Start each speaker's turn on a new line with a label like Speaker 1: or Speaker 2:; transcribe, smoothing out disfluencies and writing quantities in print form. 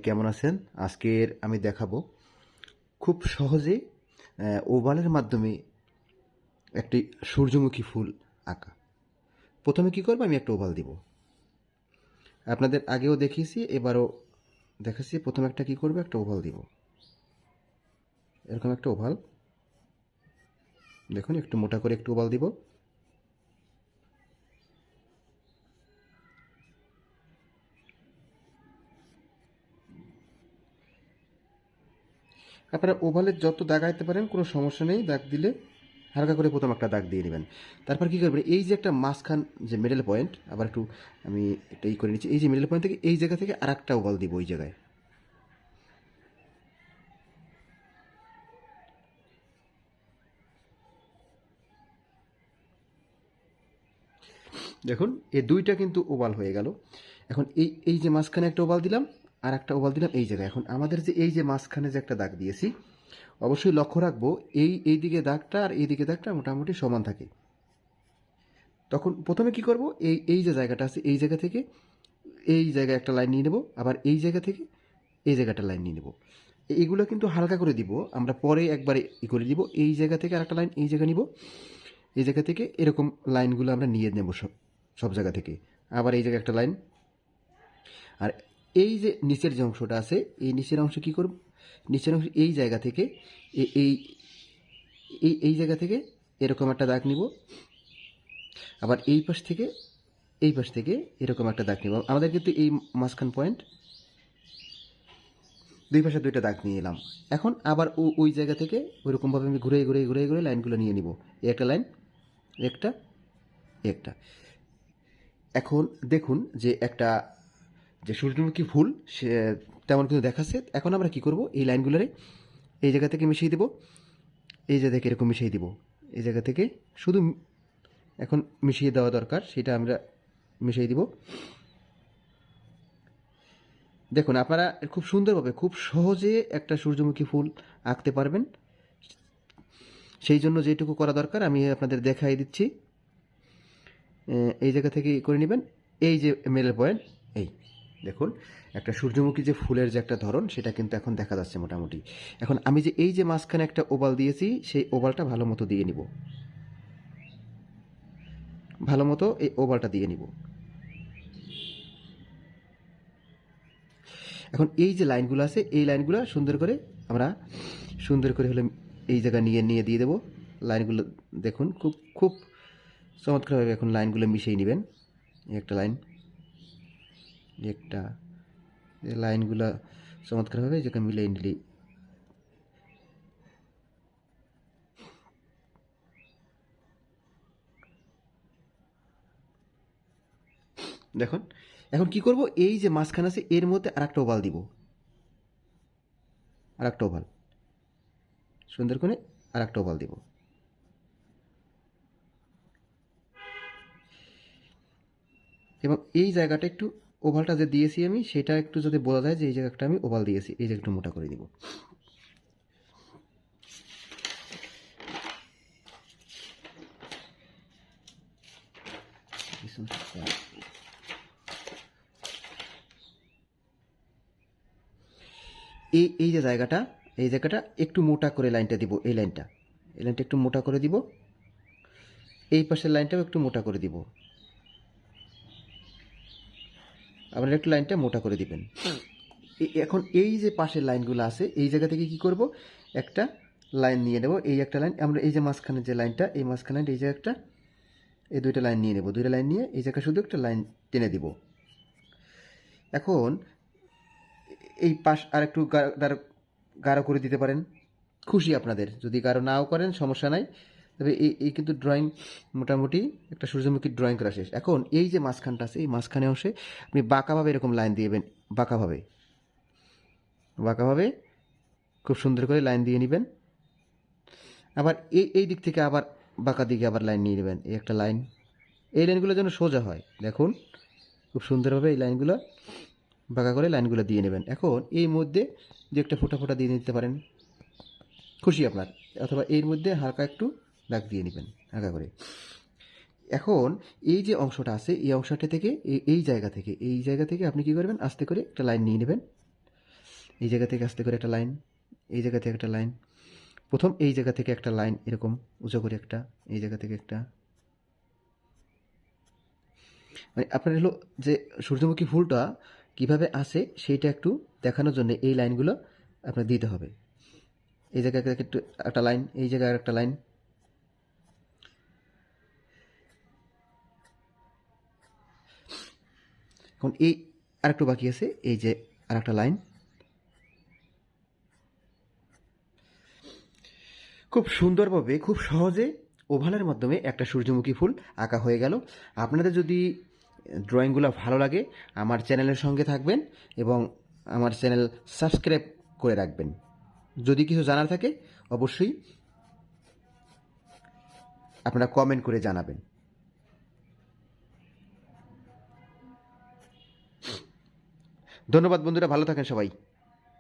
Speaker 1: কেমন আছেন? আজকের আমি দেখাবো খুব সহজে ওভালের মাধ্যমে একটি সূর্যমুখী ফুল আঁকা। প্রথমে কি করব, আমি একটা ওভাল দিব। আপনাদের আগেও দেখিয়েছি, এবারও দেখাচ্ছি। প্রথমে একটা কি করব, একটা ওভাল দিব। এরকম একটা ওভাল দেখুন, একটু মোটা করে একটু ওভাল দিব। আপনারা ওভালের যত দাগ আনতে পারেন কোনো সমস্যা নেই, দাগ দিলে হালকা করে প্রথম একটা দাগ দিয়ে নেবেন। তারপর কী করবেন, এই যে একটা মাঝখান যে মিডল পয়েন্ট, আবার একটু আমি একটা করে নিচ্ছি। এই যে মিডল পয়েন্ট থেকে এই জায়গা থেকে আর একটা ওভাল দিব ওই জায়গায়। দেখুন এই দুইটা কিন্তু ওভাল হয়ে গেল। এখন এই এই যে মাঝখানে একটা ওভাল দিলাম, আর একটা ওভাল দিলাম এই জায়গায়। এখন আমাদের যে এই যে মাঝখানে যে একটা দাগ দিয়েছি, অবশ্যই লক্ষ্য রাখবো এই দিকে দাগটা আর এই দিকে দাগটা মোটামুটি সমান থাকে। তখন প্রথমে কি করব, এই যে জায়গাটা আছে এই জায়গা থেকে এই জায়গায় একটা লাইন নিয়ে নেব, আবার এই জায়গা থেকে এই জায়গাটা লাইন নিয়ে নেব। এগুলো কিন্তু হালকা করে দিব, আমরা পরে একবারে করে দিব। এই জায়গা থেকে আরেকটা লাইন এই জায়গা নিব, এই জায়গা থেকে এরকম লাইনগুলো আমরা নিয়ে নেব সব সব জায়গা থেকে। আবার এই জায়গায় একটা লাইন, আর এই যে নিচের যে অংশটা আছে এই নিচের অংশ কি করব, নিচের অংশ এই জায়গা থেকে এই এই এই জায়গা থেকে এরকম একটা দাগ নিব, আবার এই পাশ থেকে এই পাশ থেকে এরকম একটা দাগ নিব। আমাদের কিন্তু এই মাঝখান পয়েন্ট দুই পাশে দুইটা দাগ নিয়ে এলাম। এখন আবার ওই জায়গা থেকে ওইরকমভাবে আমি ঘুরে ঘুরে ঘুরে ঘুরে লাইনগুলো নিয়ে নিব। একটা লাইন, একটা, একটা। এখন দেখুন যে একটা যে সূর্যমুখী ফুল সে তেমন কিন্তু দেখাচ্ছে। এখন আমরা কি করব, এই লাইনগুলোরে এই জায়গা থেকে মিশিয়ে দেব, এই জায়গা থেকে এরকম মিশিয়ে দিব। এই জায়গা থেকে শুধু এখন মিশিয়ে দেওয়া দরকার, সেটা আমরা মিশিয়ে দিব। দেখুন আপনারা খুব সুন্দরভাবে খুব সহজে একটা সূর্যমুখী ফুল আঁকতে পারবেন। সেই জন্য যেটুকু করা দরকার আমি আপনাদের দেখাই দিচ্ছি। এই জায়গা থেকে করে নেবেন, এই যে মিডল পয়েন্ট, এই দেখুন একটা সূর্যমুখী যে ফুলের যে একটা ধরন সেটা কিন্তু এখন দেখা যাচ্ছে মোটামুটি। এখন আমি যে এই যে মাঝখানে একটা ওভাল দিয়েছি সেই ওভালটা ভালো মতো দিয়ে নিব, ভালো মতো এই ওভালটা দিয়ে নিব। এখন এই যে লাইনগুলো আছে এই লাইনগুলো সুন্দর করে আমরা সুন্দর করে হলে এই জায়গা নিয়ে নিয়ে দিয়ে দেবো। লাইনগুলো দেখুন খুব খুব চমৎকারভাবে এখন লাইনগুলো মিশিয়ে নেবেন। একটা লাইন, একটা, লাইনগুলো চমৎকারভাবে যেখানে মিলিয়ে নিলি। দেখুন এখন কি করব, এই যে মাঝখানে আছে এর মধ্যে আর একটা ওভাল দিব, আর একটা ওভাল সুন্দর করে আর একটা ওভাল দিব। এবং এই জায়গাটা একটু ওভালটা যে দিয়েছি আমি সেটা একটু যদি বোঝা যায় যে এই জায়গাটা আমি ওভাল দিয়েছি, এই জায়গাটা একটু মোটা করে দিব। এই যে জায়গাটা এই জায়গাটা একটু মোটা করে লাইনটা দিব, এই লাইনটা একটু মোটা করে দিব, এই পাশের লাইনটাও একটু মোটা করে দিব। আপনারা একটু লাইনটা মোটা করে দিবেন। এখন এই যে পাশের লাইনগুলো আছে এই জায়গা থেকে কি করব, একটা লাইন নিয়ে নেব, এই একটা লাইন আমরা এই যে মাঝখানে যে লাইনটা এই মাঝখানে এই যে একটা, এই দুইটা লাইন নিয়ে নেব, দুইটা লাইন নিয়ে এই জায়গায় শুধু একটা লাইন টেনে দিব। এখন এই পাশ আর একটু গাঢ় করে দিতে পারেন, খুশি আপনাদের। যদি গাঢ় নাও করেন সমস্যা নাই, তবে এই কিন্তু ড্রয়িং মোটামুটি একটা সূর্যমুখী ড্রয়িং করা শেষ। এখন এই যে মাঝখানটা আছে এই মাঝখানে অংশে আপনি বাঁকাভাবে এরকম লাইন দিয়েবেন, বাঁকাভাবে বাঁকাভাবে খুব সুন্দর করে লাইন দিয়ে নেবেন। আবার এই দিক থেকে আবার বাঁকা দিকে আবার লাইন নিয়ে নেবেন, এই একটা লাইন। এই লাইনগুলো যেন সোজা হয়, দেখুন খুব সুন্দরভাবে এই লাইনগুলো বাঁকা করে লাইনগুলো দিয়ে নেবেন। এখন এই মধ্যে যে একটা ফোঁটা ফোঁটা দিয়ে নিতে পারেন, খুশি আপনার। অথবা এর মধ্যে হালকা একটু দাগ দিয়ে নেবেন হালকা করে। এখন এই যে অংশটা আছে এই অংশটা থেকে এই জায়গা থেকে আপনি কি করবেন, আস্তে করে একটা লাইন নিয়ে নেবেন, এই জায়গা থেকে আস্তে করে একটা লাইন, এই জায়গা থেকে একটা লাইন, প্রথম এই জায়গা থেকে একটা লাইন এরকম উঁচু করে একটা, এই জায়গা থেকে একটা, মানে আপনার হলো যে সূর্যমুখী ফুলটা কিভাবে আসে সেইটা একটু দেখানোর জন্য এই লাইনগুলো আপনার দিতে হবে। এই জায়গা থেকে একটু একটা লাইন, এই জায়গায় একটা লাইন, এখন এই আরেকটু বাকি আছে, এই যে আরেকটা লাইন। খুব সুন্দরভাবে খুব সহজে ওভালের মাধ্যমে একটা সূর্যমুখী ফুল আঁকা হয়ে গেল। আপনাদের যদি ড্রয়িংগুলো ভালো লাগে আমার চ্যানেলের সঙ্গে থাকবেন এবং আমার চ্যানেল সাবস্ক্রাইব করে রাখবেন। যদি কিছু জানার থাকে অবশ্যই আপনারা কমেন্ট করে জানাবেন। ধন্যবাদ বন্ধুরা, ভালো থাকেন সবাই।